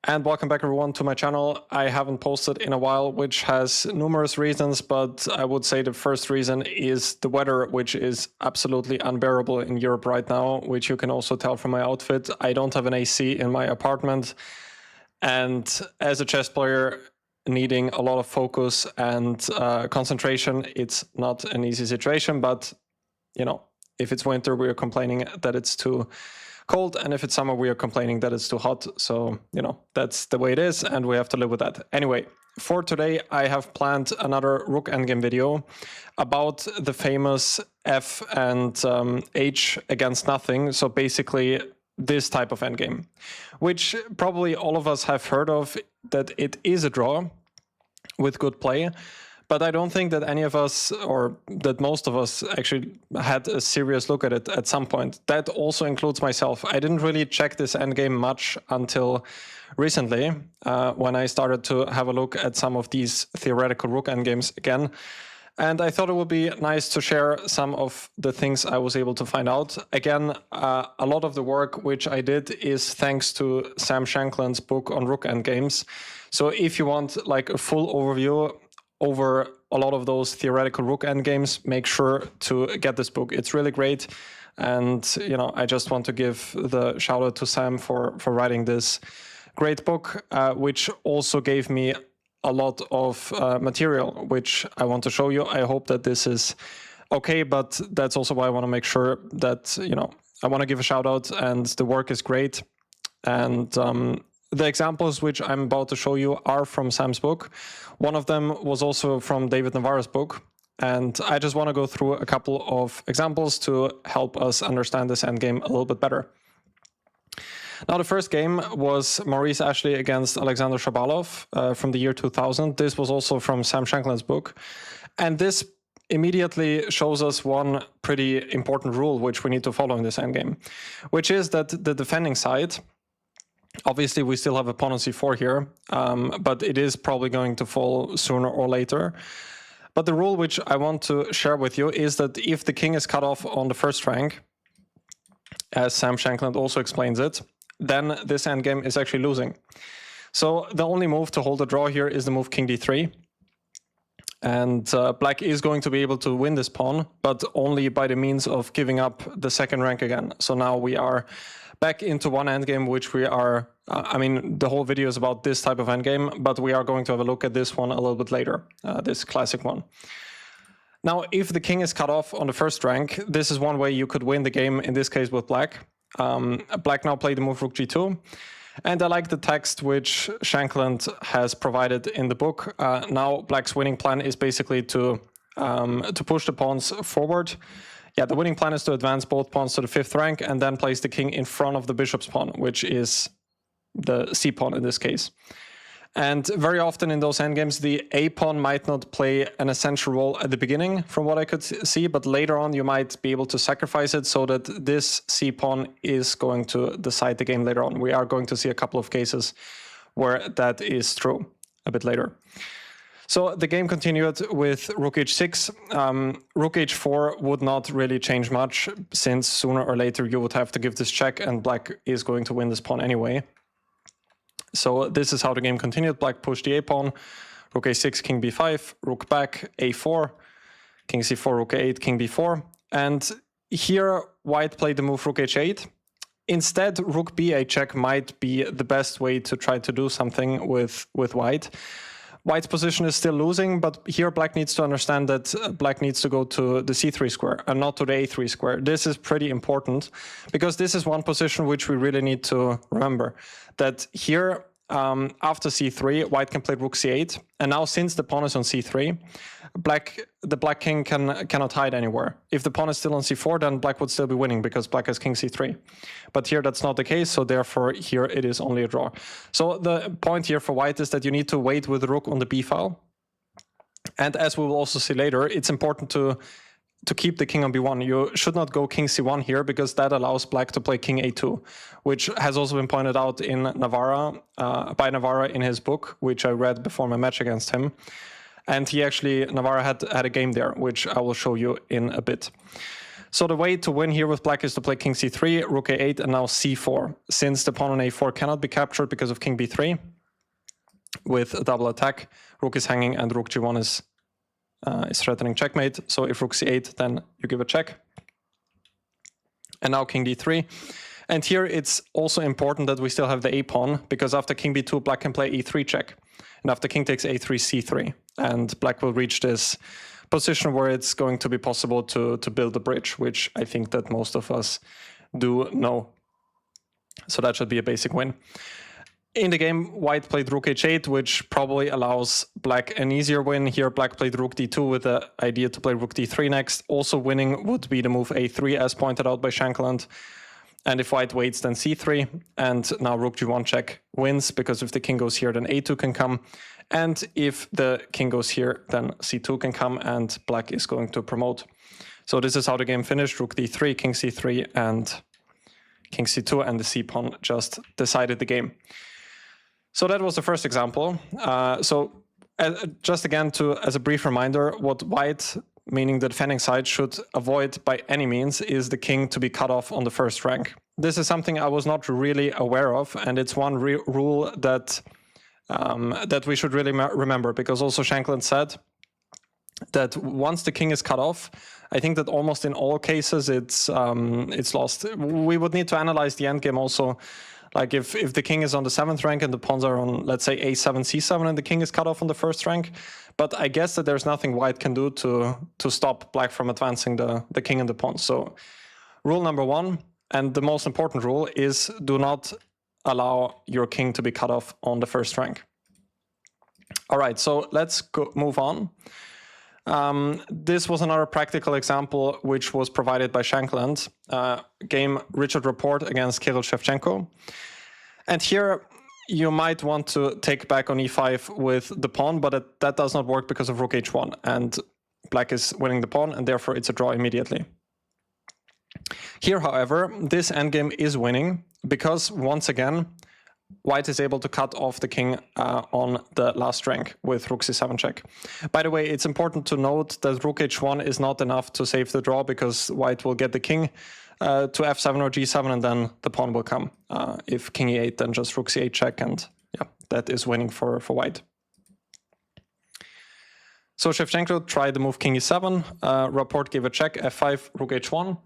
And welcome back everyone to my channel. I haven't posted in a while, which has numerous reasons, but I would say the first reason is the weather, which is absolutely unbearable in Europe right now, which you can also tell from my outfit. I don't have an AC in my apartment, and as a chess player needing a lot of focus and concentration, it's not an easy situation, but you know, if it's winter, we are complaining that it's too cold, and if it's summer, we are complaining that it's too hot. So, you know, that's the way it is, and we have to live with that. Anyway, for today, I have planned another Rook endgame video about the famous F and H against nothing. So basically, this type of endgame, which probably all of us have heard of, that it is a draw with good play. But I don't think that any of us, or that most of us, actually had a serious look at it at some point. That also includes myself. I didn't really check this endgame much until recently, when I started to have a look at some of these theoretical Rook endgames again. And I thought it would be nice to share some of the things I was able to find out. Again, a lot of the work which I did is thanks to Sam Shankland's book on Rook endgames. So if you want like a full overview over a lot of those theoretical Rook endgames, make sure to get this book. It's really great. And, you know, I just want to give the shout out to Sam for writing this great book, which also gave me a lot of material, which I want to show you. I hope that this is okay, but that's also why I want to make sure that, you know, I want to give a shout out, and the work is great. And the examples which I'm about to show you are from Sam's book. One of them was also from David Navara's book. And I just want to go through a couple of examples to help us understand this endgame a little bit better. Now, the first game was Maurice Ashley against Alexander Shabalov from the year 2000. This was also from Sam Shankland's book. And this immediately shows us one pretty important rule which we need to follow in this endgame, which is that the defending side, obviously we still have a pawn on c4 here, but it is probably going to fall sooner or later. But the rule which I want to share with you is that if the king is cut off on the first rank, as Sam Shankland also explains it, then this endgame is actually losing. So the only move to hold a draw here is the move king d3. And black is going to be able to win this pawn, but only by the means of giving up the second rank again. So now we are back into one endgame, which we are, I mean, the whole video is about this type of endgame, but we are going to have a look at this one a little bit later, this classic one. Now, if the king is cut off on the first rank, this is one way you could win the game, in this case with black. Black now played the move rook g2. And I like the text which Shankland has provided in the book. Now, black's winning plan is basically to push the pawns forward. Yeah, the winning plan is to advance both pawns to the 5th rank and then place the king in front of the bishop's pawn, which is the c pawn in this case. And very often in those endgames, the a pawn might not play an essential role at the beginning, from what I could see, but later on you might be able to sacrifice it so that this c pawn is going to decide the game later on. We are going to see a couple of cases where that is true a bit later. So the game continued with rook h6. Rook h4 would not really change much, since sooner or later you would have to give this check and black is going to win this pawn anyway. So this is how the game continued. Black pushed the a pawn, rook a6, king b5, rook back, a4, king c4, rook a8, king b4. And here white played the move rook h8. Instead, rook b8 check might be the best way to try to do something with white. White's position is still losing, but here black needs to understand that black needs to go to the c3 square and not to the a3 square. This is pretty important, because this is one position which we really need to remember. That here, after c3, white can play rook c8, and now since the pawn is on c3, the black king cannot hide anywhere. If the pawn is still on c4, then black would still be winning, because black has king c3. But here that's not the case, so therefore here it is only a draw. So the point here for white is that you need to wait with the rook on the b file. And as we will also see later, it's important to keep the king on b1. You should not go king c1 here, because that allows black to play king a2, which has also been pointed out in Navara, by Navara in his book, which I read before my match against him. And he actually, Navara had a game there, which I will show you in a bit. So the way to win here with black is to play king c3, rook a8, and now c4. Since the pawn on a4 cannot be captured because of king b3, with a double attack, rook is hanging and rook g1 is threatening checkmate. So if rook c8, then you give a check. And now king d3. And here it's also important that we still have the a pawn, because after king b2, black can play e3 check. And after king takes a3, c3. And black will reach this position where it's going to be possible to build a bridge, which I think that most of us do know. So that should be a basic win. In the game, white played rook h8, which probably allows black an easier win. Here, black played rook d2 with the idea to play rook d3 next. Also winning would be the move a3, as pointed out by Shankland. And if white waits, then c3. And now rook g1 check wins, because if the king goes here, then a2 can come. And if the king goes here, then c2 can come, and black is going to promote. So this is how the game finished. Rook d3, king c3, and king c2, and the c-pawn just decided the game. So that was the first example. Just again, as a brief reminder, what white, meaning the defending side, should avoid by any means is the king to be cut off on the first rank. This is something I was not really aware of, and it's one rule that we should really remember, because also Shankland said that once the king is cut off, I think that almost in all cases it's lost. We would need to analyze the endgame also. Like if the king is on the 7th rank and the pawns are on, let's say, a7, c7, and the king is cut off on the first rank. But I guess that there's nothing white can do to stop black from advancing the king and the pawns. So rule number 1, and the most important rule, is do not allow your king to be cut off on the first rank. All right, so let's move on. This was another practical example which was provided by Shankland, game Richard Report against Kirill Shevchenko. And here you might want to take back on e5 with the pawn, but that does not work because of rook h1, and black is winning the pawn, and therefore it's a draw immediately. Here, however, this endgame is winning because, once again, white is able to cut off the king on the last rank with rook c7 check. By the way, it's important to note that rook h1 is not enough to save the draw, because white will get the king to f7 or g7, and then the pawn will come. If king e8, then just rook c8 check, and yeah, that is winning for white. So Shevchenko tried the move king e7, Rapport gave a check, f5, rook h1.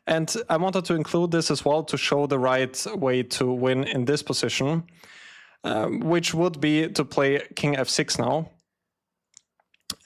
And I wanted to include this as well to show the right way to win in this position, which would be to play king f6 now.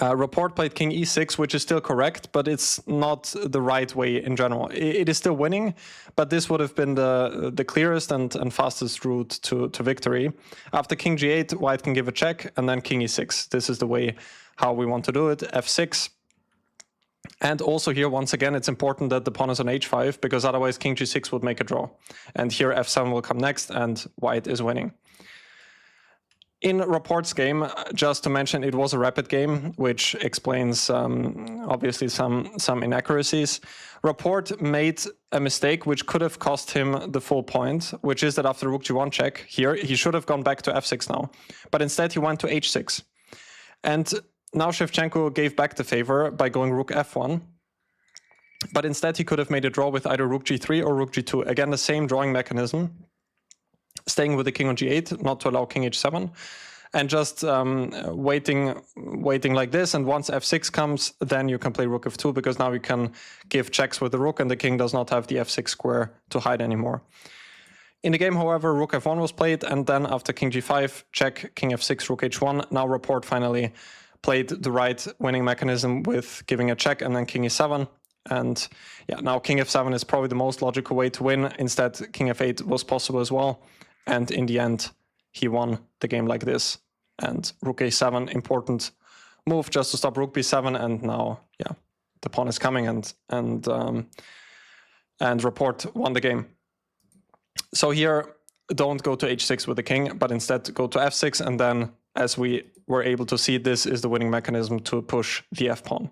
Rapport played king e6, which is still correct, but it's not the right way in general. It is still winning, but this would have been the clearest and fastest route to victory. After king g8, white can give a check, and then king e6. This is the way how we want to do it, f6. And also here, once again, it's important that the pawn is on h5, because otherwise king g6 would make a draw. And here f7 will come next, and white is winning. In Rapport's game, just to mention, it was a rapid game, which explains obviously some inaccuracies. Rapport made a mistake which could have cost him the full point, which is that after rook g1 check here, he should have gone back to f6 now. But instead he went to h6. And now Shevchenko gave back the favor by going rook f1, but instead he could have made a draw with either rook g3 or rook g2. Again, the same drawing mechanism, staying with the king on g8, not to allow king h7, and just waiting like this. And once f6 comes, then you can play rook f2, because now you can give checks with the rook, and the king does not have the f6 square to hide anymore. In the game, however, rook f1 was played, and then after king g5, check, king f6, rook h1. Now Rapport finally played the right winning mechanism with giving a check and then king e7. And yeah, now king f7 is probably the most logical way to win. Instead, king f8 was possible as well. And in the end, he won the game like this. And rook a7, important move just to stop rook b7. And now, yeah, the pawn is coming, and Rapport won the game. So here, don't go to h6 with the king, but instead go to f6, and then, as we were able to see, this is the winning mechanism to push the f-pawn.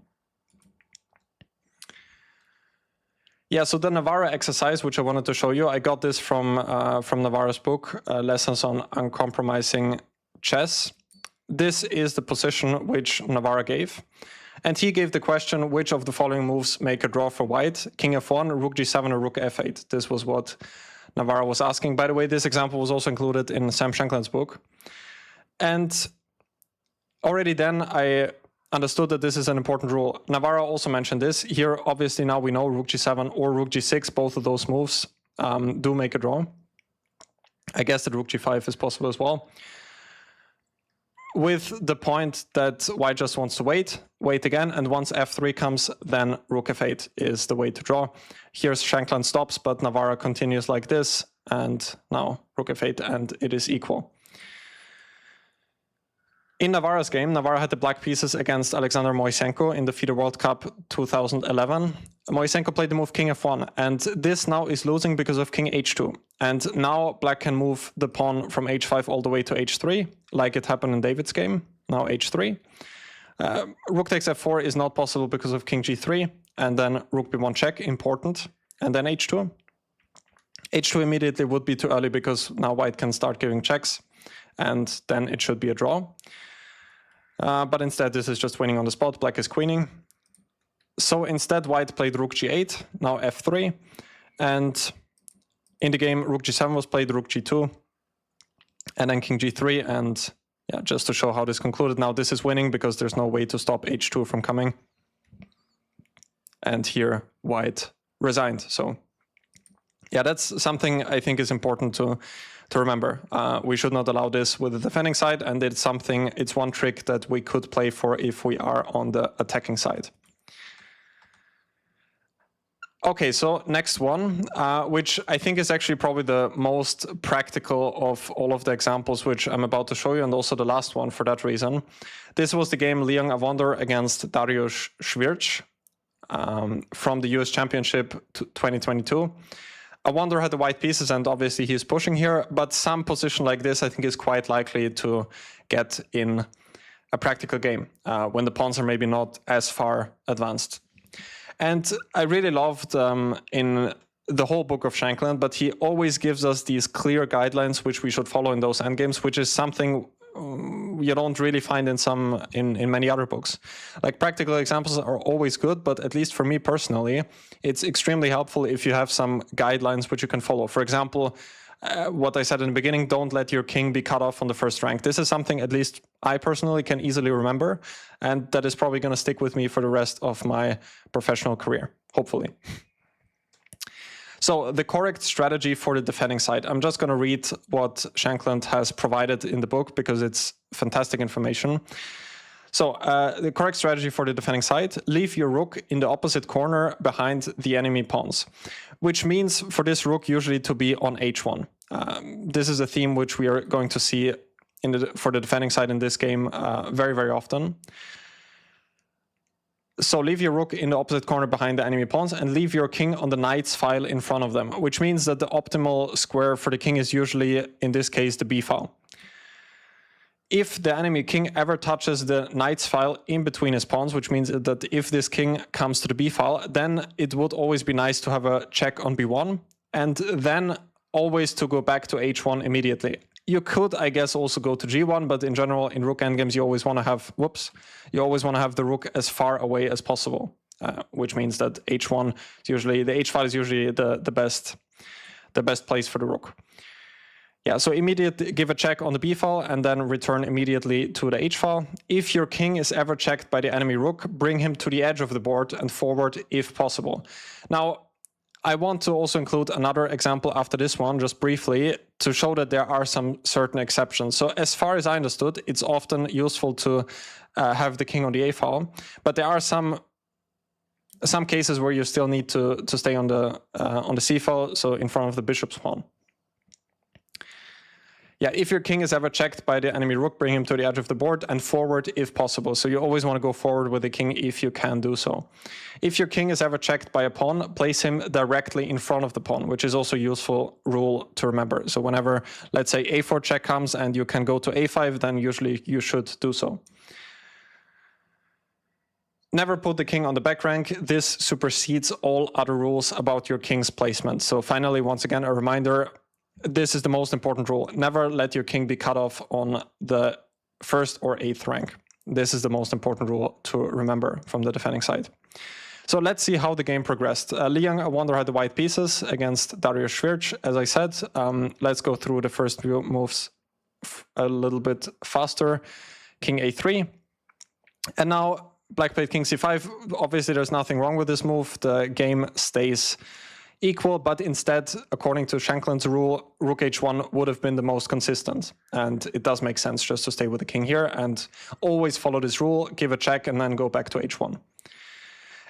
Yeah, so the Navara exercise, which I wanted to show you, I got this from Navara's book, Lessons on Uncompromising Chess. This is the position which Navara gave. And he gave the question, which of the following moves make a draw for white? King f1, rook g7, or rook f8. This was what Navara was asking. By the way, this example was also included in Sam Shankland's book. And already then I understood that this is an important rule. Navara also mentioned this. Here, obviously, now we know rook g7 or rook g6, both of those moves do make a draw. I guess that rook g5 is possible as well. With the point that white just wants to wait again, and once f3 comes, then rook f8 is the way to draw. Here's Shankland stops, but Navara continues like this, and now rook f8, and it is equal. In Navara's game, Navara had the black pieces against Alexander Moisenko in the FIDE World Cup 2011. Moisenko played the move king f1, and this now is losing because of king h2. And now black can move the pawn from h5 all the way to h3, like it happened in David's game, now h3. Rook takes f4 is not possible because of king g3, and then rook b1 check, important, and then h2. h2 immediately would be too early because now white can start giving checks, and then it should be a draw. But instead, this is just winning on the spot. Black is queening. So instead, white played rook g8, now f3. And in the game, rook g7 was played, rook g2, and then king g3. And yeah, just to show how this concluded, now this is winning because there's no way to stop h2 from coming. And here, white resigned. So yeah, that's something I think is important to remember. We should not allow this with the defending side, and it's one trick that we could play for if we are on the attacking side. Okay, so next one, which I think is actually probably the most practical of all of the examples which I'm about to show you, and also the last one for that reason. This was the game Leon Awonder against Awonder-Swiercz from the US Championship 2022. Awonder had the white pieces, and obviously he's pushing here, but some position like this I think is quite likely to get in a practical game when the pawns are maybe not as far advanced. And I really loved in the whole book of Shankland, but he always gives us these clear guidelines which we should follow in those endgames, which is something you don't really find in many other books. Like, practical examples are always good, but at least for me personally, it's extremely helpful if you have some guidelines which you can follow. For example, what I said in the beginning, don't let your king be cut off on the first rank. This is something at least I personally can easily remember, and that is probably going to stick with me for the rest of my professional career, hopefully. So the correct strategy for the defending side. I'm just going to read what Shankland has provided in the book because it's fantastic information. So the correct strategy for the defending side, leave your rook in the opposite corner behind the enemy pawns, which means for this rook usually to be on h1. This is a theme which we are going to see for the defending side in this game very, very often. So leave your rook in the opposite corner behind the enemy pawns and leave your king on the knight's file in front of them, which means that the optimal square for the king is usually, in this case, the b file. If the enemy king ever touches the knight's file in between his pawns, which means that if this king comes to the b file, then it would always be nice to have a check on b1, and then always to go back to h1 immediately. You could, I guess, also go to g1, but in general, in rook endgames, you always want to have, you always want to have the rook as far away as possible, which means that h1 is usually, the h file is usually the best place for the rook. Yeah, so immediately give a check on the b file and then return immediately to the h file. If your king is ever checked by the enemy rook, bring him to the edge of the board and forward if possible. Now, I want to also include another example after this one, just briefly, to show that there are some certain exceptions. So as far as I understood, it's often useful to have the king on the a file, but there are some cases where you still need to stay on the c file, so in front of the bishop's pawn. Yeah, if your king is ever checked by the enemy rook, bring him to the edge of the board and forward if possible. So you always want to go forward with the king if you can do so. If your king is ever checked by a pawn, place him directly in front of the pawn, which is also a useful rule to remember. So whenever, let's say, a4 check comes and you can go to a5, then usually you should do so. Never put the king on the back rank. This supersedes all other rules about your king's placement. So finally, once again, a reminder, this is the most important rule. Never let your king be cut off on the 1st or 8th rank. This is the most important rule to remember from the defending side. So let's see how the game progressed. Liang Awonder had the white pieces against Awonder-Swiercz, as I said. Let's go through the first few moves a little bit faster. King a3. And now black played king c5. Obviously, there's nothing wrong with this move. The game stays equal, but instead, according to Shankland's rule, rook h1 would have been the most consistent. And it does make sense just to stay with the king here and always follow this rule, give a check, and then go back to h1.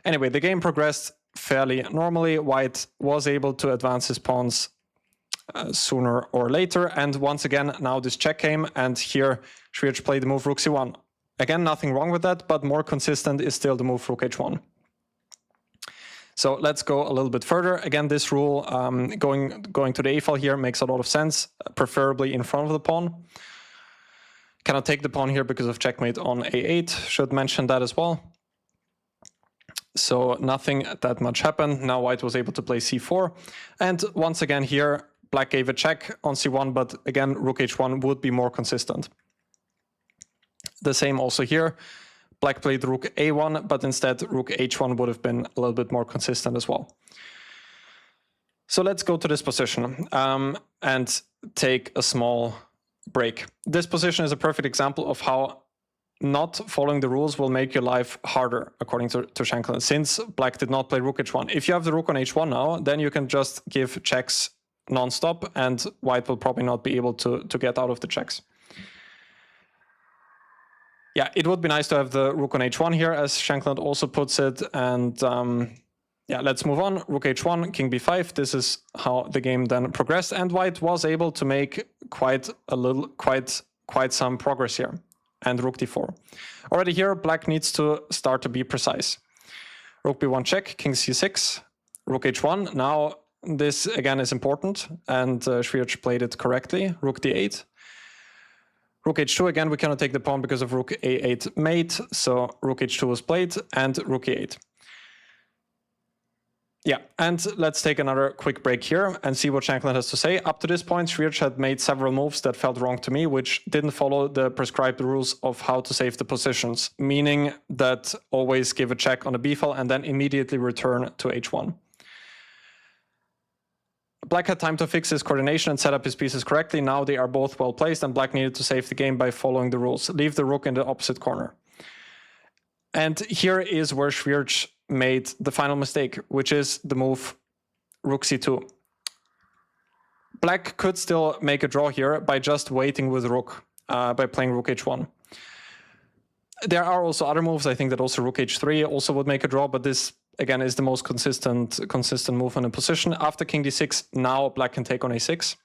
Anyway, the game progressed fairly normally. White was able to advance his pawns sooner or later. And once again, now this check came, and here Swiercz played the move rook c1. Again, nothing wrong with that, but more consistent is still the move rook h1. So let's go a little bit further. Again, this rule, going to the a file here makes a lot of sense, preferably in front of the pawn. Cannot take the pawn here because of checkmate on a8. Should mention that as well. So nothing that much happened. Now white was able to play c4. And once again here, black gave a check on c1, but again, rook h1 would be more consistent. The same also here. Black played rook a1, but instead rook h1 would have been a little bit more consistent as well. So let's go to this position and take a small break. This position is a perfect example of how not following the rules will make your life harder, according to Shankland, since black did not play rook h1. If you have the rook on h1 now, then you can just give checks non-stop, and white will probably not be able to get out of the checks. Yeah, it would be nice to have the rook on h1 here, as Shankland also puts it. And yeah, let's move on. Rook h1, king b5. This is how the game then progressed, and white was able to make quite some progress here. And rook d4. Already here, black needs to start to be precise. Rook b1 check, king c6, rook h1. Now this again is important, and Swiercz played it correctly. Rook d8. Rook h2, again, we cannot take the pawn because of rook a8 mate, so rook h2 was played, and rook e8. Yeah, and let's take another quick break here and see what Shankland has to say. Up to this point, Swiercz had made several moves that felt wrong to me, which didn't follow the prescribed rules of how to save the positions, meaning that always give a check on the b file and then immediately return to h1. Black had time to fix his coordination and set up his pieces correctly. Now they are both well placed, and black needed to save the game by following the rules. Leave the rook in the opposite corner. And here is where Swiercz made the final mistake, which is the move rook c2. Black could still make a draw here by just waiting with rook, by playing rook h1. There are also other moves. I think that also rook h3 also would make a draw, but this again is the most consistent move in a position. After king d6, now black can take on a6.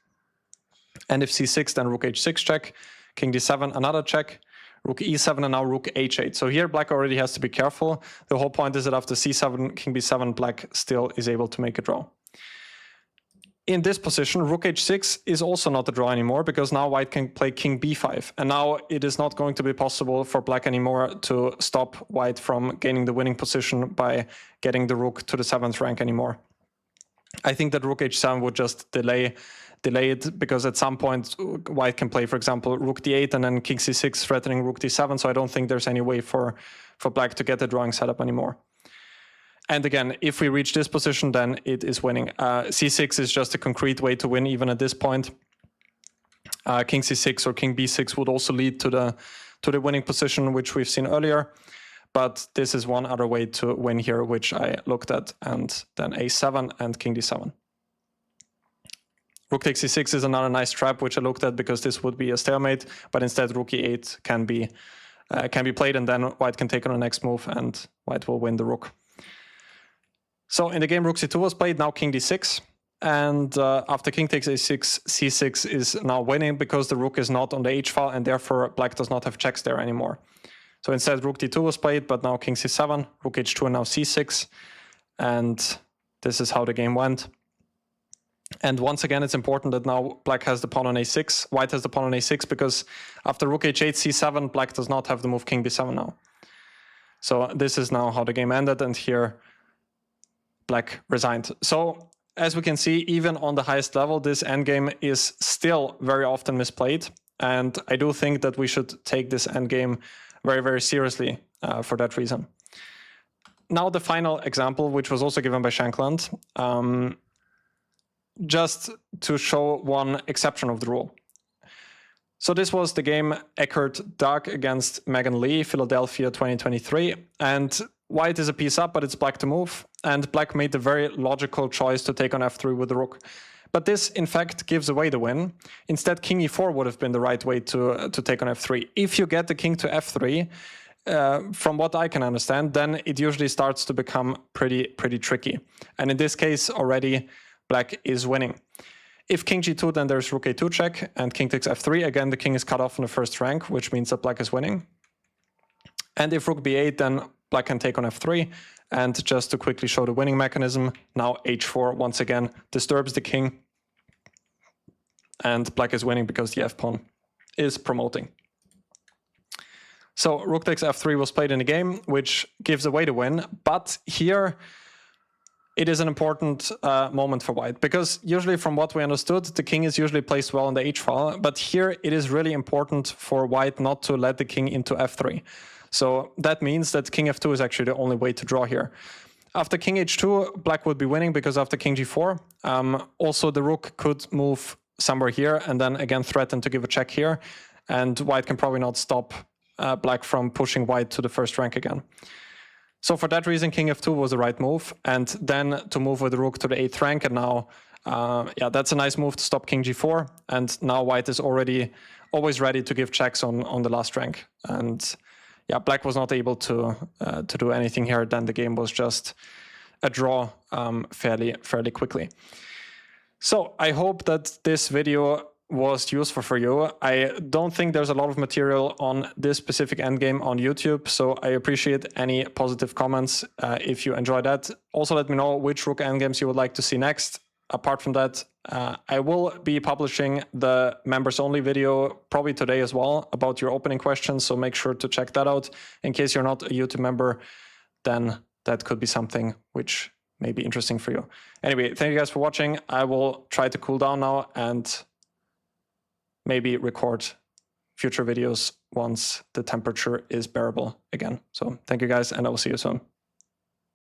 And if c6, then rook h6 check, king d7, another check, rook e7, and now rook h8. So here black already has to be careful. The whole point is that after c7, king b7, black still is able to make a draw. In this position, rook h6 is also not a draw anymore, because now white can play king b5. And now it is not going to be possible for black anymore to stop white from gaining the winning position by getting the rook to the 7th rank anymore. I think that rook h7 would just delay it, because at some point white can play, for example, rook d8 and then king c6 threatening rook d7. So I don't think there's any way for black to get the drawing set up anymore. And again, if we reach this position, then it is winning. c6 is just a concrete way to win even at this point. King c6 or king b6 would also lead to the winning position, which we've seen earlier. But this is one other way to win here, which I looked at, and then a7 and king d7. Rook takes c6 is another nice trap, which I looked at, because this would be a stalemate, but instead rook e8 can be played, and then white can take on the next move, and white will win the rook. So in the game, rook c2 was played, now king d6, and after king takes a6, c6 is now winning, because the rook is not on the h-file, and therefore black does not have checks there anymore. So instead, rook d2 was played, but now king c7, rook h2, and now c6, and this is how the game went. And once again, it's important that now black has the pawn on a6, white has the pawn on a6, because after rook h8, c7, black does not have the move king b7 now. So this is now how the game ended, and here black resigned. So as we can see, even on the highest level, this endgame is still very often misplayed. And I do think that we should take this endgame very, very seriously for that reason. Now the final example, which was also given by Shankland, just to show one exception of the rule. So this was the game Eckert Doug against Megan Lee, Philadelphia 2023. And white is a piece up, but it's black to move. And black made the very logical choice to take on f3 with the rook. But this, in fact, gives away the win. Instead, king e4 would have been the right way to take on f3. If you get the king to f3, from what I can understand, then it usually starts to become pretty tricky. And in this case, already black is winning. If king g2, then there's rook a2 check, and king takes f3. Again, the king is cut off in the first rank, which means that black is winning. And if rook b8, then black can take on f3. And just to quickly show the winning mechanism, now h4 once again disturbs the king. And black is winning because the f-pawn is promoting. So rook takes f3 was played in the game, which gives away the win. But here it is an important moment for white, because usually from what we understood, the king is usually placed well on the h-file. But here it is really important for white not to let the king into f3. So that means that king f2 is actually the only way to draw here. After king h2, black would be winning because after king g4, also the rook could move somewhere here and then again threaten to give a check here. And white can probably not stop black from pushing white to the first rank again. So for that reason, king f2 was the right move. And then to move with the rook to the 8th rank. And now, yeah, that's a nice move to stop king g4. And now white is always ready to give checks on the last rank. And yeah, black was not able to do anything here. Then the game was just a draw fairly quickly. So I hope that this video was useful for you. I don't think there's a lot of material on this specific endgame on YouTube, so I appreciate any positive comments if you enjoy that. Also, let me know which rook endgames you would like to see next. Apart from that, I will be publishing the members-only video probably today as well about your opening questions, so make sure to check that out. In case you're not a YouTube member, then that could be something which may be interesting for you. Anyway, thank you guys for watching. I will try to cool down now and maybe record future videos once the temperature is bearable again. So thank you guys, and I will see you soon.